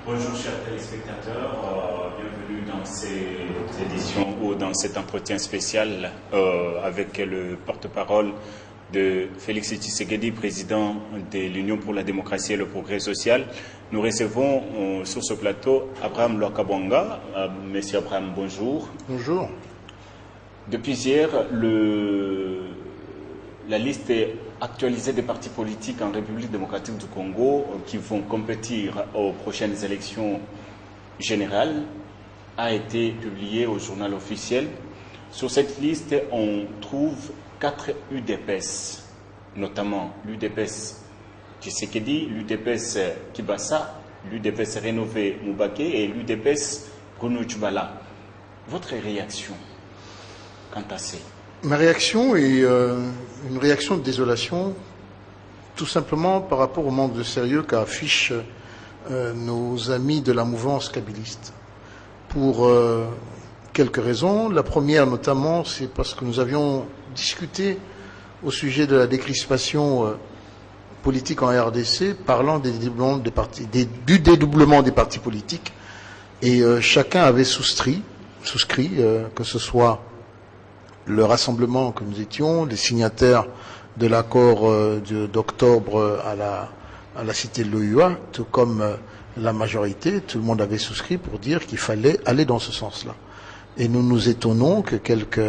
Bonjour chers téléspectateurs, bienvenue dans cette édition ou dans cet entretien spécial avec le porte-parole de Félix Tshisekedi, président de l'Union pour la démocratie et le progrès social. Nous recevons sur ce plateau Abraham Lwakabonga. Monsieur Abraham, bonjour. Bonjour. Depuis hier, la liste est actualisée des partis politiques en République démocratique du Congo qui vont compétir aux prochaines élections générales a été publiée au journal officiel. Sur cette liste, on trouve 4 UDPS, notamment l'UDPS Tshisekedi, l'UDPS Kibasa, l'UDPS Rénové Moubake et l'UDPS Bruno Tshibala. Votre réaction quant à ces? Ma réaction est une réaction de désolation, tout simplement par rapport au manque de sérieux qu'affichent nos amis de la mouvance kabyliste. Pour quelques raisons. La première, notamment, c'est parce que nous avions discuté au sujet de la décrispation politique en RDC, parlant du dédoublement des partis politiques, et chacun avait souscrit, que ce soit le rassemblement que nous étions, les signataires de l'accord d'octobre à la cité de l'OUA, tout comme la majorité, tout le monde avait souscrit pour dire qu'il fallait aller dans ce sens-là. Et nous nous étonnons que quelques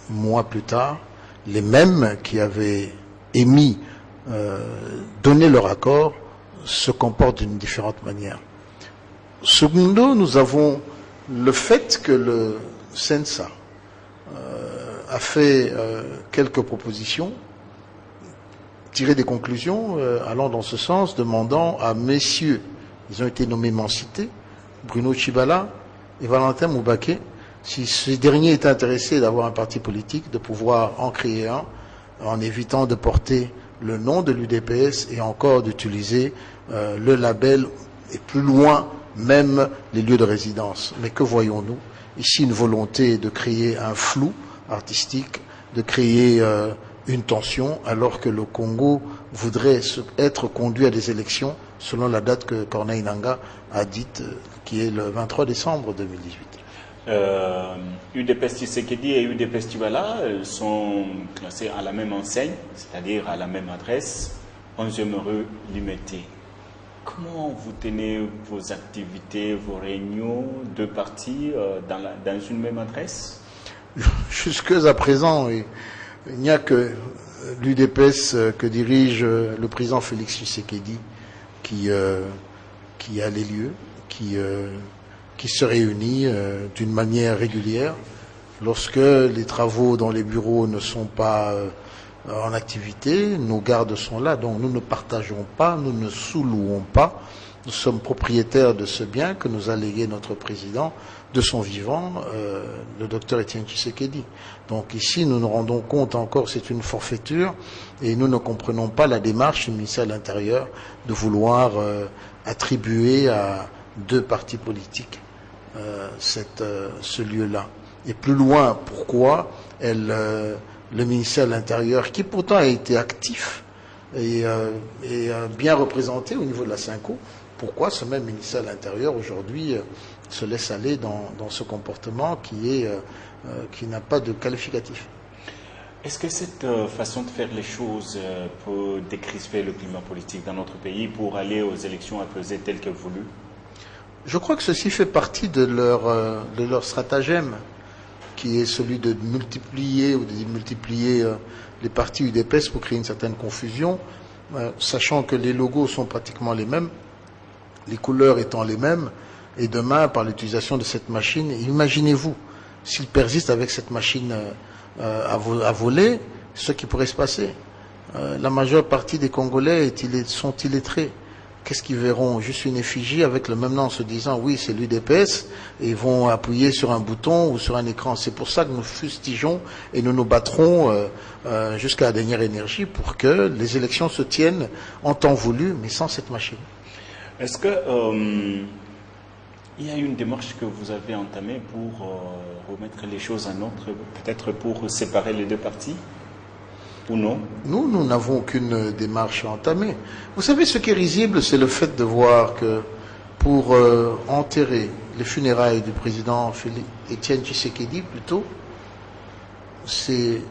mois plus tard, les mêmes qui avaient donné leur accord, se comportent d'une différente manière. Secondo, nous avons le fait que le CENSA a fait quelques propositions, tiré des conclusions allant dans ce sens, demandant à messieurs, ils ont été nommés Mancité, Bruno Tshibala et Valentin Moubake, si ces derniers étaient intéressés d'avoir un parti politique, de pouvoir en créer un, en évitant de porter le nom de l'UDPS et encore d'utiliser le label et plus loin même les lieux de résidence. Mais que voyons-nous? Ici une volonté de créer un flou artistique, de créer une tension, alors que le Congo voudrait être conduit à des élections selon la date que Corneille Nangaa a dite, qui est le 23 décembre 2018. UDPS Tshisekedi et UDPS Tshibala sont classés à la même enseigne, c'est-à-dire à la même adresse, 11e rue Limité. Comment vous tenez vos activités, vos réunions, deux partis dans une même adresse? Jusqu'à présent, il n'y a que l'UDPS que dirige le président Félix Tshisekedi qui a les lieux, qui se réunit d'une manière régulière. Lorsque les travaux dans les bureaux ne sont pas en activité, nos gardes sont là, donc nous ne partageons pas, nous ne sous-louons pas. Nous sommes propriétaires de ce bien que nous a légué notre président de son vivant, le docteur Étienne Tshisekedi. Donc ici, nous nous rendons compte encore, c'est une forfaiture, et nous ne comprenons pas la démarche du ministère de l'Intérieur de vouloir attribuer à deux partis politiques ce lieu-là. Et plus loin, pourquoi le ministère de l'Intérieur, qui pourtant a été actif et bien représenté au niveau de la Synco, pourquoi ce même ministère de l'Intérieur aujourd'hui se laisse aller dans ce comportement qui n'a pas de qualificatif? Est-ce que cette façon de faire les choses peut décrisper le climat politique dans notre pays pour aller aux élections apaisées telles que voulues? Je crois que ceci fait partie de leur stratagème, qui est celui de multiplier ou de démultiplier les partis UDPS pour créer une certaine confusion, sachant que les logos sont pratiquement les mêmes, les couleurs étant les mêmes, et demain, par l'utilisation de cette machine, imaginez-vous, s'ils persistent avec cette machine à voler, ce qui pourrait se passer. La majeure partie des Congolais sont illettrés. qu'est-ce qu'ils verront? Juste une effigie avec le même nom en se disant oui, c'est l'UDPS, et ils vont appuyer sur un bouton ou sur un écran. C'est pour ça que nous fustigeons et nous nous battrons jusqu'à la dernière énergie pour que les élections se tiennent en temps voulu, mais sans cette machine. Est-ce que il y a une démarche que vous avez entamée pour remettre les choses en ordre, peut-être pour séparer les deux partis? Ou non? Nous n'avons aucune démarche à entamer. Vous savez, ce qui est risible, c'est le fait de voir que pour enterrer les funérailles du président Étienne Tshisekedi, plutôt, c'est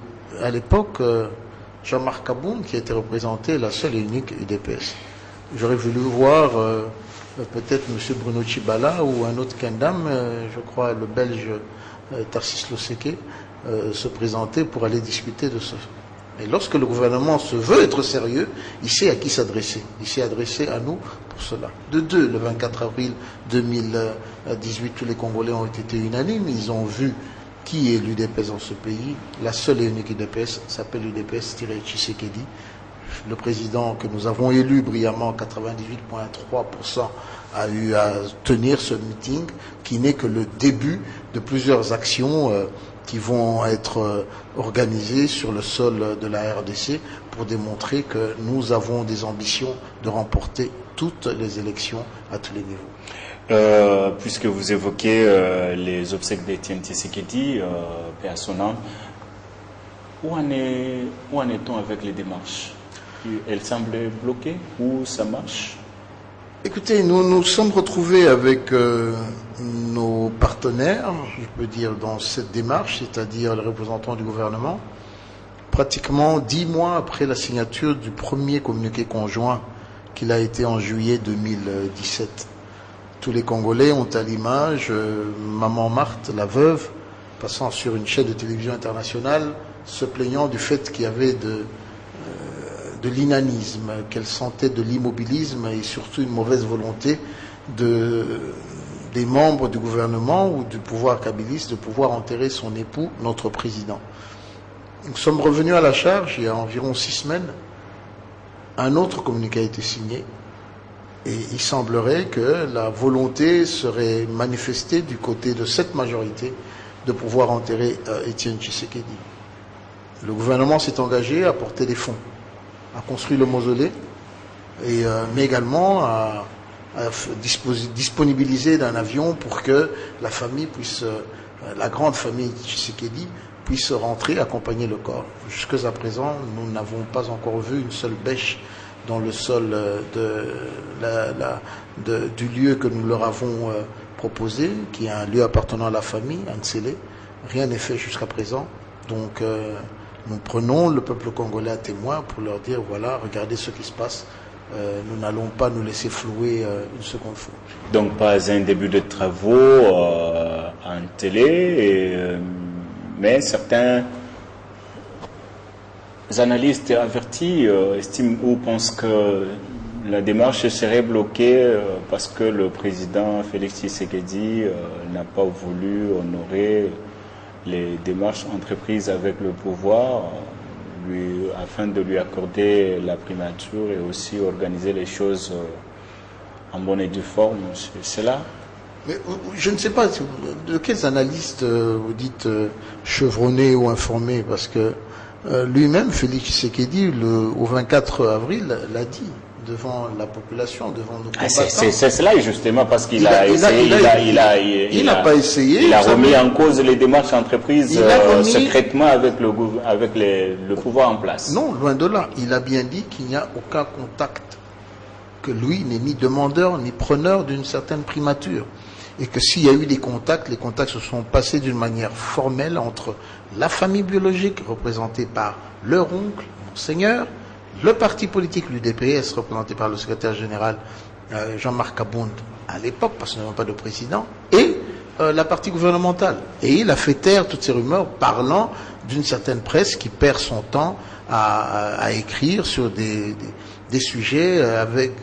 à l'époque Jean-Marc Aboun qui a été représenté, la seule et unique UDPS. J'aurais voulu voir peut-être M. Bruno Tshibala ou un autre Kendam, je crois le Belge Tarsis Loseke, se présenter pour aller discuter de ce. Et lorsque le gouvernement se veut être sérieux, il sait à qui s'adresser. Il s'est adressé à nous pour cela. De deux, le 24 avril 2018, tous les Congolais ont été unanimes. Ils ont vu qui est l'UDPS dans ce pays. La seule et unique UDPS s'appelle l'UDPS-Tshisekedi. Le président que nous avons élu brillamment, 98,3%, a eu à tenir ce meeting qui n'est que le début de plusieurs actions qui vont être organisées sur le sol de la RDC pour démontrer que nous avons des ambitions de remporter toutes les élections à tous les niveaux. Puisque vous évoquez les obsèques d'Étienne Tshisekedi, paix à son âme, où en est-on avec les démarches? Elle semble bloquée ou ça marche? Écoutez, nous nous sommes retrouvés avec nos partenaires, je peux dire, dans cette démarche, c'est-à-dire les représentants du gouvernement, pratiquement 10 mois après la signature du premier communiqué conjoint qu'il a été en juillet 2017. Tous les Congolais ont à l'image Maman Marthe, la veuve, passant sur une chaîne de télévision internationale, se plaignant du fait qu'il y avait de l'inanisme, qu'elle sentait de l'immobilisme et surtout une mauvaise volonté des membres du gouvernement ou du pouvoir kabiliste de pouvoir enterrer son époux, notre président. Nous sommes revenus à la charge il y a environ 6 semaines. Un autre communiqué a été signé et il semblerait que la volonté serait manifestée du côté de cette majorité de pouvoir enterrer Étienne Tshisekedi. Le gouvernement s'est engagé à apporter des fonds, à construire le mausolée, mais également à disponibiliser d'un avion pour que la famille puisse, la grande famille Tshisekedi, puisse rentrer, accompagner le corps. Jusqu'à présent, nous n'avons pas encore vu une seule bêche dans le sol du lieu que nous leur avons proposé, qui est un lieu appartenant à la famille, à Ntsele. Rien n'est fait jusqu'à présent. Donc, nous prenons le peuple congolais à témoin pour leur dire, voilà, regardez ce qui se passe. Nous n'allons pas nous laisser flouer une seconde fois. Donc pas un début de travaux en télé, mais certains analystes avertis estiment ou pensent que la démarche serait bloquée parce que le président Félix Tshisekedi n'a pas voulu honorer les démarches entreprises avec le pouvoir afin de lui accorder la primature et aussi organiser les choses en bonne et due forme. C'est là. Mais je ne sais pas de quels analystes vous dites chevronnés ou informés, parce que lui-même, Félix Tshisekedi, au 24 avril, l'a dit devant la population, devant nos combattants. C'est cela justement parce qu'il a pas essayé. Il a remis en cause les démarches entreprises secrètement avec le pouvoir en place. Non, loin de là. Il a bien dit qu'il n'y a aucun contact, que lui n'est ni demandeur ni preneur d'une certaine primature. Et que s'il y a eu des contacts, les contacts se sont passés d'une manière formelle entre la famille biologique, représentée par leur oncle, Monseigneur, le parti politique, l'UDPS, représenté par le secrétaire général Jean-Marc Abound à l'époque, parce que nous n'avons pas de président, et la partie gouvernementale. Et il a fait taire toutes ces rumeurs parlant d'une certaine presse qui perd son temps à écrire sur des sujets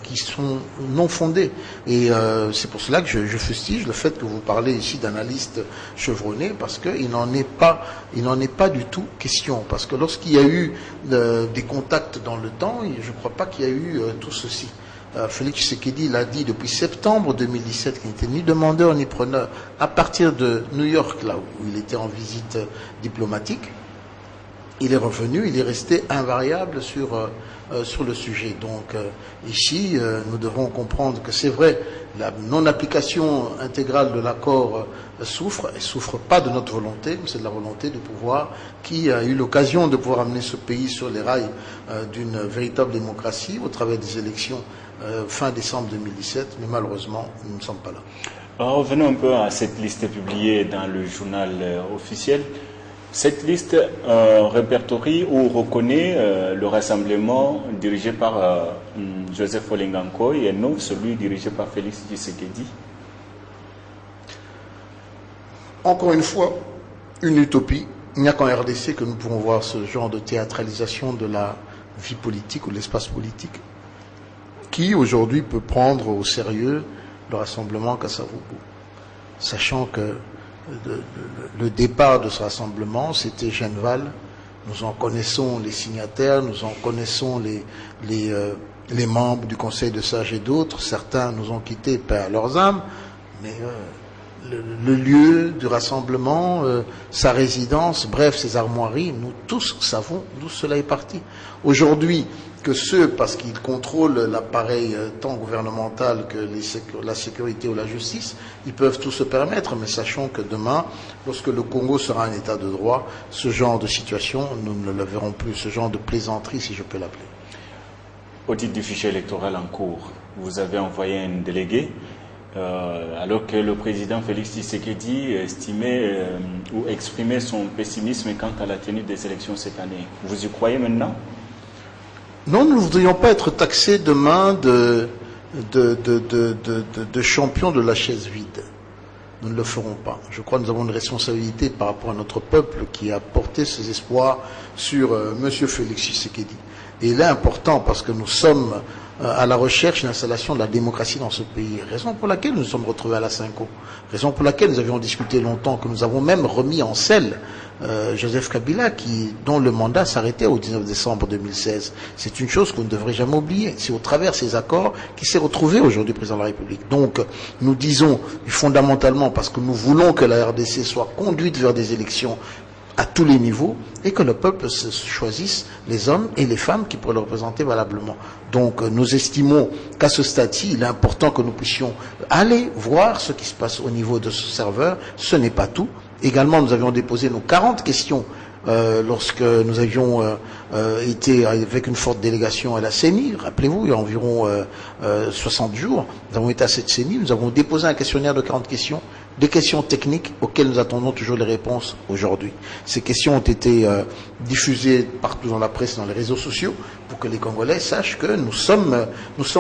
qui sont non fondés. Et c'est pour cela que je fustige le fait que vous parlez ici d'analystes chevronnés, parce qu'il n'en est pas du tout question. Parce que lorsqu'il y a eu des contacts dans le temps, je ne crois pas qu'il y a eu tout ceci. Félix Tshisekedi l'a dit depuis septembre 2017, qu'il n'était ni demandeur ni preneur, à partir de New York, là où il était en visite diplomatique. Il est revenu, il est resté invariable sur le sujet. Donc ici, nous devons comprendre que c'est vrai, la non-application intégrale de l'accord souffre, et souffre pas de notre volonté, mais c'est de la volonté du pouvoir qui a eu l'occasion de pouvoir amener ce pays sur les rails d'une véritable démocratie au travers des élections fin décembre 2017, mais malheureusement, nous ne sommes pas là. Alors, revenons un peu à cette liste publiée dans le journal officiel. Cette liste répertorie ou reconnaît le rassemblement dirigé par Joseph Olenga Nkoy et non celui dirigé par Félix Tshisekedi. Encore une fois, une utopie. Il n'y a qu'en RDC que nous pouvons voir ce genre de théâtralisation de la vie politique ou de l'espace politique qui aujourd'hui peut prendre au sérieux le rassemblement Kasavubu, sachant que le départ de ce rassemblement, c'était Genval. Nous en connaissons les signataires, nous en connaissons les membres du Conseil de sages et d'autres. Certains nous ont quittés par leurs âmes, mais le lieu du rassemblement, sa résidence, bref, ses armoiries, nous tous savons d'où cela est parti. Aujourd'hui, que ceux, parce qu'ils contrôlent l'appareil tant gouvernemental que la sécurité ou la justice, ils peuvent tout se permettre, mais sachons que demain, lorsque le Congo sera un état de droit, ce genre de situation, nous ne le verrons plus, ce genre de plaisanterie, si je peux l'appeler. Au titre du fichier électoral en cours, vous avez envoyé un délégué, alors que le président Félix Tshisekedi estimait ou exprimait son pessimisme quant à la tenue des élections cette année. Vous y croyez maintenant ? Non, nous ne voudrions pas être taxés demain de champions de la chaise vide. Nous ne le ferons pas. Je crois que nous avons une responsabilité par rapport à notre peuple qui a porté ses espoirs sur M. Félix Tshisekedi. Et il est important parce que nous sommes à la recherche de l'installation de la démocratie dans ce pays. Raison pour laquelle nous nous sommes retrouvés à la Cinco. Raison pour laquelle nous avions discuté longtemps, que nous avons même remis en selle Joseph Kabila, dont le mandat s'arrêtait au 19 décembre 2016. C'est une chose qu'on ne devrait jamais oublier. C'est au travers de ces accords qu'il s'est retrouvé aujourd'hui président de la République. Donc, nous disons fondamentalement, parce que nous voulons que la RDC soit conduite vers des élections à tous les niveaux et que le peuple choisisse les hommes et les femmes qui pourraient le représenter valablement. Donc nous estimons qu'à ce stade-ci, il est important que nous puissions aller voir ce qui se passe au niveau de ce serveur. Ce n'est pas tout. Également, nous avions déposé nos 40 questions lorsque nous avions été avec une forte délégation à la CENI. Rappelez-vous, il y a environ 60 jours, nous avons été à cette CENI, nous avons déposé un questionnaire de 40 questions, des questions techniques auxquelles nous attendons toujours les réponses aujourd'hui. Ces questions ont été diffusées partout dans la presse, dans les réseaux sociaux, pour que les Congolais sachent que nous sommes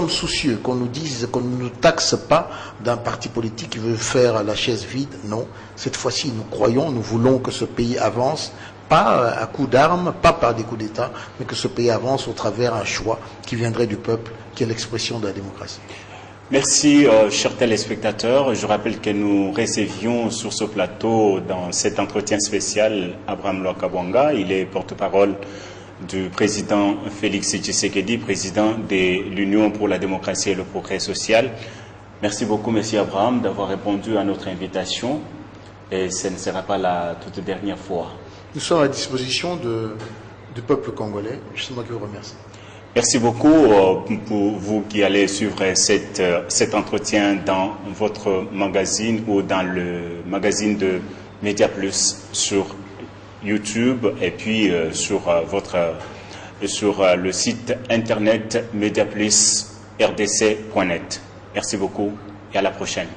soucieux, qu'on nous dise, qu'on ne nous taxe pas d'un parti politique qui veut faire la chaise vide. Non, cette fois-ci, nous croyons, nous voulons que ce pays avance, pas à coups d'armes, pas par des coups d'État, mais que ce pays avance au travers d'un choix qui viendrait du peuple, qui est l'expression de la démocratie. Merci, chers téléspectateurs. Je rappelle que nous recevions sur ce plateau, dans cet entretien spécial, Abraham Lwakabwanga. Il est porte-parole du président Félix Tshisekedi, président de l'Union pour la démocratie et le progrès social. Merci beaucoup, monsieur Abraham, d'avoir répondu à notre invitation. Et ce ne sera pas la toute dernière fois. Nous sommes à la disposition du peuple congolais. C'est moi qui vous remercie. Merci beaucoup pour vous qui allez suivre cet entretien dans votre magazine ou dans le magazine de Média Plus sur YouTube et puis sur le site internet mediaplusrdc.net. Merci beaucoup et à la prochaine.